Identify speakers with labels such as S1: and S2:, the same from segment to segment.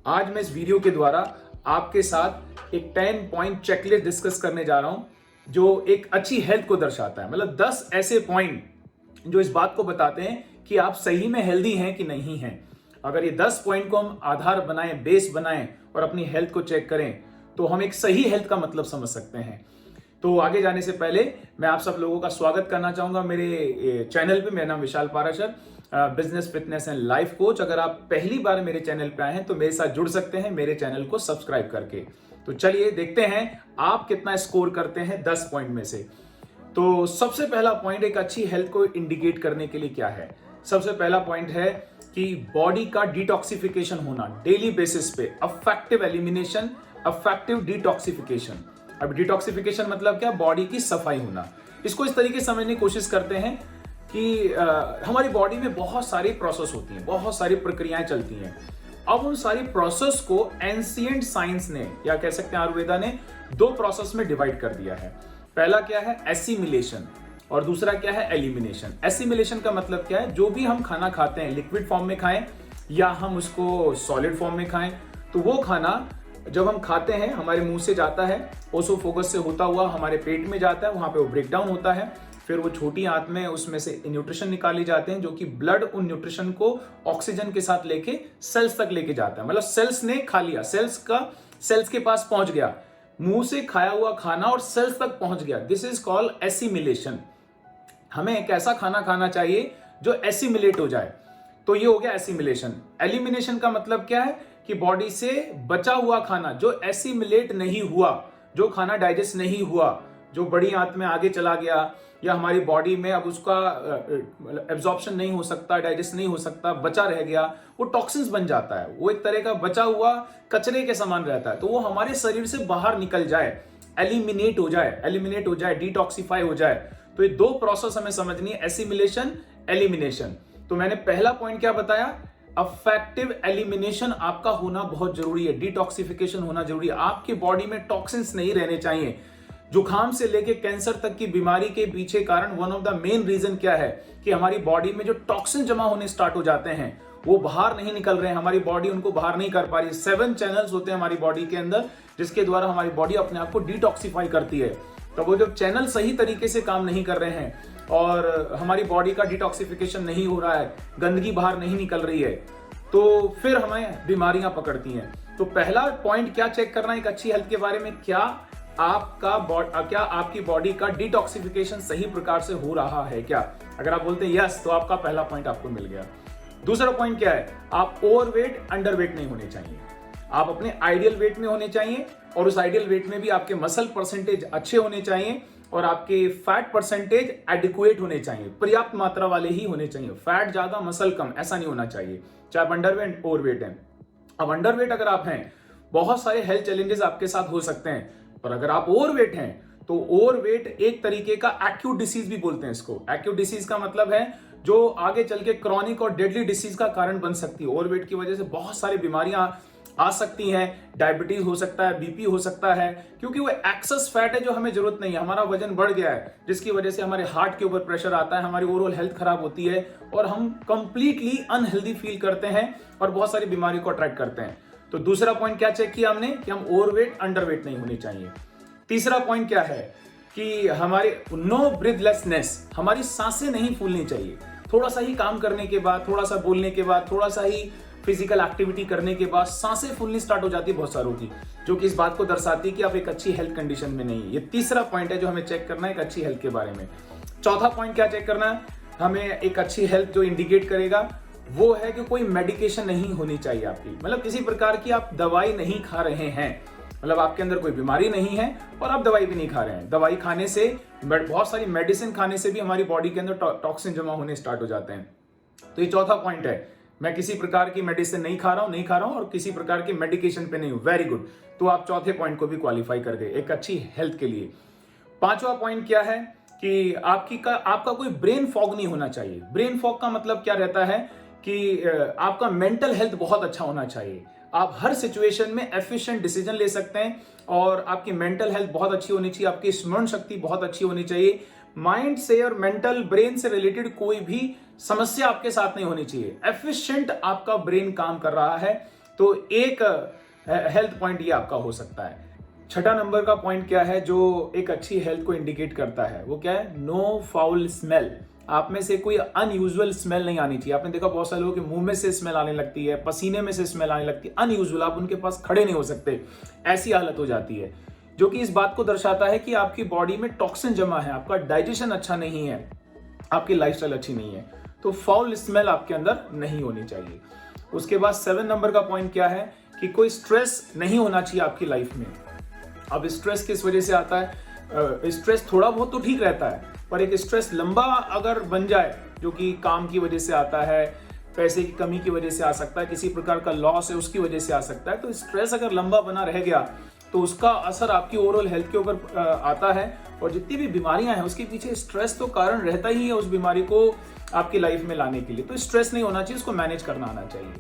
S1: आज मैं इस वीडियो के द्वारा आपके साथ एक 10 पॉइंट चेकलिस्ट डिस्कस करने जा रहा हूं जो एक अच्छी हेल्थ को दर्शाता है। मतलब 10 ऐसे पॉइंट जो इस बात को बताते हैं कि आप सही में हेल्दी हैं कि नहीं हैं। अगर ये 10 पॉइंट को हम आधार बनाएं, बेस बनाएं और अपनी हेल्थ को चेक करें तो हम एक सही हेल्थ का मतलब समझ सकते हैं। तो आगे जाने से पहले मैं आप सब लोगों का स्वागत करना चाहूंगा मेरे चैनल पे। मेरा नाम Vishal Parashar, business fitness and life coach. अगर आप पहली बार मेरे चैनल पे आए हैं तो मेरे साथ जुड़ सकते हैं मेरे चैनल को सब्सक्राइब करके। तो चलिए देखते हैं आप कितना स्कोर करते हैं 10 पॉइंट में से। तो सबसे पहला पॉइंट एक अच्छी हेल्थ को इंडिकेट करने के लिए क्या है। सबसे पहला पॉइंट है कि बॉडी का डिटॉक्सिफिकेशन होना डेली बेसिस पे, अफेक्टिव एलिमिनेशन, अफेक्टिव डिटॉक्सिफिकेशन। अब डिटॉक्सिफिकेशन मतलब क्या? बॉडी की सफाई होना। इसको इस तरीके से समझने की कोशिश करते हैं कि हमारी बॉडी में बहुत सारी प्रोसेस होती हैं, बहुत सारी प्रक्रियाएं चलती हैं। अब उन सारी प्रोसेस को एंशिएंट साइंस ने, या कह सकते हैं आयुर्वेदा ने, दो प्रोसेस में डिवाइड कर दिया है। पहला क्या है? एसिमिलेशन, और दूसरा क्या है? एलिमिनेशन। एसिमिलेशन का मतलब क्या है? जो भी हम खाना खाते हैं, लिक्विड फॉर्म में खाएं या हम उसको सॉलिड फॉर्म में खाएं, तो वो खाना जब हम खाते हैं हमारे मुंह से जाता है, ओसोफेगस से होता हुआ हमारे पेट में जाता है, वहां पे वो ब्रेक डाउन होता है। फिर वो छोटी आंत में उसमें से न्यूट्रिशन निकाले जाते हैं, जो कि ब्लड उन न्यूट्रिशन को ऑक्सीजन के साथ लेके सेल्स तक लेके जाता है। मतलब सेल्स ने खा लिया, सेल्स के पास पहुंच गया, मुंह से खाया हुआ खाना और सेल्स तक पहुंच गया। This is called assimilation. हमें एक ऐसा खाना खाना चाहिए जो एसिमिलेट हो जाए, तो ये हो गया एसिमिलेशन। एलिमिनेशन का मतलब क्या है? कि बॉडी से बचा हुआ खाना जो एसिमिलेट नहीं हुआ, जो खाना डाइजेस्ट नहीं हुआ, जो बड़ी आंत में आगे चला गया या हमारी बॉडी में अब उसका एब्जॉर्प्शन नहीं हो सकता, डाइजेस्ट नहीं हो सकता, बचा रह गया, वो टॉक्सिन्स बन जाता है। वो एक तरह का बचा हुआ कचरे के समान रहता है। तो वो हमारे शरीर से बाहर निकल जाए, एलिमिनेट हो जाए, डिटॉक्सिफाई हो जाए। तो ये दो प्रोसेस हमें समझनी है, एसिमिलेशन, एलिमिनेशन। तो मैंने पहला पॉइंट क्या बताया? अफेक्टिव एलिमिनेशन आपका होना बहुत जरूरी है, डिटॉक्सिफिकेशन होना जरूरी है। आपकी बॉडी में टॉक्सिन्स नहीं रहने चाहिए। जुकाम से लेके कैंसर तक की बीमारी के पीछे कारण one of the main reason क्या है? कि हमारी बॉडी में जो टॉक्सिन जमा होने स्टार्ट हो जाते हैं वो बाहर नहीं निकल रहे हैं, हमारी बॉडी उनको बाहर नहीं कर पा रही। 7 चैनल्स होते हैं हमारी बॉडी के अंदर जिसके द्वारा हमारी बॉडी अपने आप को डिटॉक्सिफाई करती है। तो वो जब चैनल सही तरीके से काम नहीं कर रहे हैं और हमारी बॉडी का डिटॉक्सिफिकेशन नहीं हो रहा है, गंदगी बाहर नहीं निकल रही है, तो फिर हमें बीमारियां पकड़ती हैं। तो पहला पॉइंट क्या चेक करना है एक अच्छी हेल्थ के बारे में? क्या आपकी बॉडी का डिटॉक्सिफिकेशन सही प्रकार से हो रहा है क्या? अगर आप बोलते हैं यस, तो आपका पहला पॉइंट आपको मिल गया। दूसरा पॉइंट क्या है? आप ओवरवेट, अंडरवेट नहीं होने चाहिए। आप अपने आइडियल वेट में होने चाहिए और उस आइडियल वेट में भी आपके मसल परसेंटेज अच्छे होने चाहिए और आपके फैट परसेंटेज एडिक्वेट होने चाहिए, पर्याप्त मात्रा वाले ही होने चाहिए। फैट ज्यादा, मसल कम, ऐसा नहीं होना चाहिए, चाहे आप अंडरवेट ओवरवेट हैं। अब अंडरवेट अगर आप हैं, बहुत सारे हेल्थ चैलेंजेस आपके साथ हो सकते हैं, पर अगर आप ओवरवेट हैं तो ओवरवेट एक तरीके का एक्यूट डिसीज भी बोलते हैं इसको। एक्यूट डिसीज का मतलब है जो आगे चल के क्रॉनिक और डेडली डिसीज का कारण बन सकती है। ओवरवेट की वजह से बहुत सारी बीमारियां आ सकती हैं, डायबिटीज हो सकता है, बीपी हो सकता है, क्योंकि वो एक्सेस फैट है जो हमें जरूरत नहीं है। हमारा वजन बढ़ गया है जिसकी वजह से हमारे हार्ट के ऊपर प्रेशर आता है, हमारी ओवरऑल हेल्थ खराब होती है और हम कंप्लीटली अनहेल्दी फील करते हैं और बहुत सारी बीमारी को अट्रैक्ट करते हैं। तो दूसरा पॉइंट क्या चेक किया हमने? कि हम ओवरवेट, अंडरवेट नहीं होने चाहिए। तीसरा पॉइंट क्या है? कि हमारे नो ब्रीथलेसनेस, हमारी सांसें नहीं फूलनी चाहिए। थोड़ा सा ही काम करने के बाद, थोड़ा सा बोलने के बाद, थोड़ा सा ही फिजिकल एक्टिविटी करने के बाद सांसें फूलनी स्टार्ट हो जाती है बहुत सारों की, जो कि इस बात को दर्शाती है कि आप एक अच्छी हेल्थ कंडीशन में नहीं है। ये तीसरा पॉइंट है जो हमें चेक करना है एक अच्छी हेल्थ के बारे में। चौथा पॉइंट क्या चेक करना है हमें एक अच्छी हेल्थ जो इंडिकेट करेगा वो है कि कोई मेडिकेशन नहीं होनी चाहिए आपकी। मतलब किसी प्रकार की आप दवाई नहीं खा रहे हैं, मतलब आपके अंदर कोई बीमारी नहीं है और आप दवाई भी नहीं खा रहे हैं। दवाई खाने से, बहुत सारी मेडिसिन खाने से भी हमारी बॉडी के अंदर टॉक्सिन जमा होने स्टार्ट हो जाते हैं। तो ये चौथा पॉइंट है, मैं किसी प्रकार की मेडिसिन नहीं खा रहा हूं और किसी प्रकार की मेडिकेशन पे नहीं हूं। वेरी गुड, तो आप चौथे पॉइंट को भी क्वालिफाई कर गए एक अच्छी हेल्थ के लिए। पांचवा पॉइंट क्या है? कि आपका कोई ब्रेन फॉग नहीं होना चाहिए। ब्रेन फॉग का मतलब क्या रहता है? कि आपका मेंटल हेल्थ बहुत अच्छा होना चाहिए। आप हर सिचुएशन में एफिशिएंट डिसीजन ले सकते हैं और आपकी मेंटल हेल्थ बहुत अच्छी होनी चाहिए, आपकी स्मरण शक्ति बहुत अच्छी होनी चाहिए। माइंड से और मेंटल ब्रेन से रिलेटेड कोई भी समस्या आपके साथ नहीं होनी चाहिए। एफिशिएंट आपका ब्रेन काम कर रहा है, तो एक हेल्थ पॉइंट ये आपका हो सकता है। छठा नंबर का पॉइंट क्या है जो एक अच्छी हेल्थ को इंडिकेट करता है, वो क्या है? No foul smell. आप में से कोई अनयूजुअल स्मेल नहीं आनी चाहिए। आपने देखा बहुत सारे लोगों के मुंह में से स्मेल आने लगती है, पसीने में से स्मेल आने लगती है, अनयूजुअल, आप उनके पास खड़े नहीं हो सकते, ऐसी हालत हो जाती है, जो कि इस बात को दर्शाता है कि आपकी बॉडी में टॉक्सिन जमा है, आपका डाइजेशन अच्छा नहीं है, आपकी लाइफस्टाइल अच्छी नहीं है। तो फाउल स्मेल आपके अंदर नहीं होनी चाहिए। उसके बाद 7 नंबर का पॉइंट क्या है कि कोई स्ट्रेस नहीं होना चाहिए आपकी लाइफ में। अब स्ट्रेस किस वजह से आता है? स्ट्रेस थोड़ा बहुत तो ठीक रहता है, पर एक स्ट्रेस लंबा अगर बन जाए, जो कि काम की वजह से आता है, पैसे की कमी की वजह से आ सकता है, किसी प्रकार का लॉस है उसकी वजह से आ सकता है, तो स्ट्रेस अगर लंबा बना रह गया तो उसका असर आपकी ओवरऑल हेल्थ के ऊपर आता है। और जितनी भी बीमारियां हैं उसके पीछे स्ट्रेस तो कारण रहता ही है उस बीमारी को आपकी लाइफ में लाने के लिए। तो स्ट्रेस नहीं होना चाहिए, उसको मैनेज करना आना चाहिए।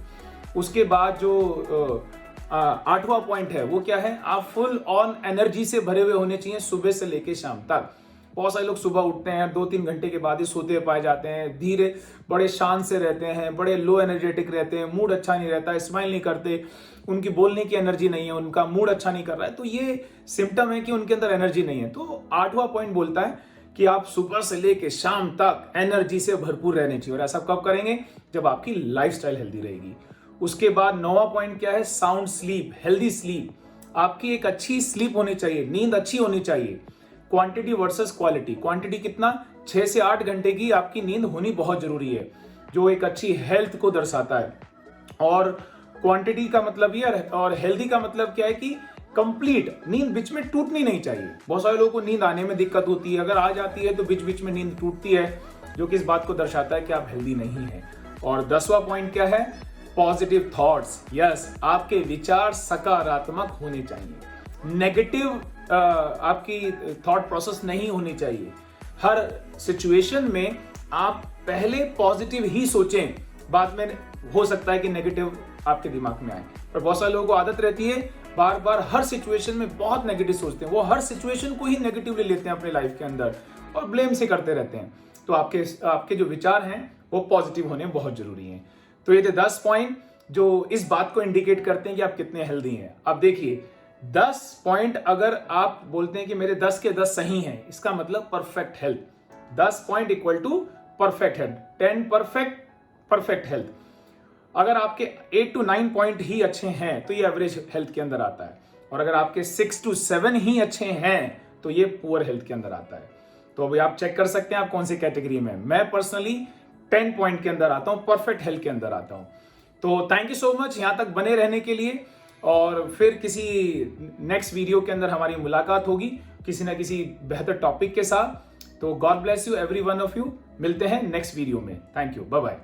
S1: उसके बाद जो 8वां पॉइंट है वो क्या है? आप फुल ऑन एनर्जी से भरे हुए होने चाहिए सुबह से लेके शाम तक। बहुत सारे लोग सुबह उठते हैं 2-3 घंटे के बाद ही सोते पाए जाते हैं, धीरे बड़े शांत से रहते हैं, बड़े लो एनर्जेटिक रहते हैं, मूड अच्छा नहीं रहता, स्माइल नहीं करते, उनकी बोलने की एनर्जी नहीं है, उनका मूड अच्छा नहीं कर रहा है, तो ये सिम्टम है कि उनके अंदर एनर्जी नहीं है। तो 8वां पॉइंट बोलता है कि आप सुबह से लेके शाम तक एनर्जी से भरपूर रहने चाहिए। और ऐसा कब करेंगे? जब आपकी लाइफस्टाइल हेल्दी रहेगी। उसके बाद 9वां पॉइंट क्या है? Sound sleep, healthy sleep. आपकी एक अच्छी स्लीप होनी चाहिए, नींद अच्छी होनी चाहिए। Quantity versus quality. क्वांटिटी कितना? 6 से 8 घंटे की आपकी नींद होनी बहुत जरूरी है, जो एक अच्छी हेल्थ को दर्शाता है। और क्वांटिटी का मतलब ये, और हेल्दी का मतलब क्या है कि कंप्लीट नींद बीच में टूटनी नहीं चाहिए। बहुत सारे लोगों को नींद आने में दिक्कत होती है, अगर आ जाती है तो बीच बीच में नींद टूटती है, जो कि इस बात को दर्शाता है कि आप हेल्दी नहीं है। और 10वां पॉइंट क्या है? Positive thoughts. यस, आपके विचार सकारात्मक होने चाहिए, नेगेटिव आपकी थॉट प्रोसेस नहीं होनी चाहिए। हर सिचुएशन में आप पहले पॉजिटिव ही सोचें, बाद में हो सकता है कि नेगेटिव आपके दिमाग में आए। पर बहुत सारे लोगों को आदत रहती है बार बार हर सिचुएशन में बहुत नेगेटिव सोचते हैं, वो हर सिचुएशन को ही नेगेटिवली लेते हैं अपने लाइफ के अंदर और ब्लेम से करते रहते हैं। तो आपके जो विचार हैं वो पॉजिटिव होने बहुत जरूरी हैं। तो ये थे 10 पॉइंट जो इस बात को इंडिकेट करते हैं कि आप कितने हेल्दी हैं। अब देखिए, 10 पॉइंट अगर आप बोलते हैं कि मेरे 10 के 10 सही हैं, इसका मतलब perfect health. 10 point equal to perfect health, 10 perfect health. अगर आपके 8 to 9 पॉइंट ही अच्छे हैं तो ये एवरेज हेल्थ के अंदर आता है, और अगर आपके 6 to 7 ही अच्छे हैं तो ये पुअर हेल्थ के अंदर आता है। तो अभी आप चेक कर सकते हैं आप कौन सी कैटेगरी में। मैं पर्सनली 10 पॉइंट के अंदर आता हूं, परफेक्ट हेल्थ के अंदर आता हूं। तो थैंक यू सो मच यहां तक बने रहने के लिए, और फिर किसी नेक्स्ट वीडियो के अंदर हमारी मुलाकात होगी किसी ना किसी बेहतर टॉपिक के साथ। तो God bless you every one of you. मिलते हैं नेक्स्ट वीडियो में। Thank you, bye bye.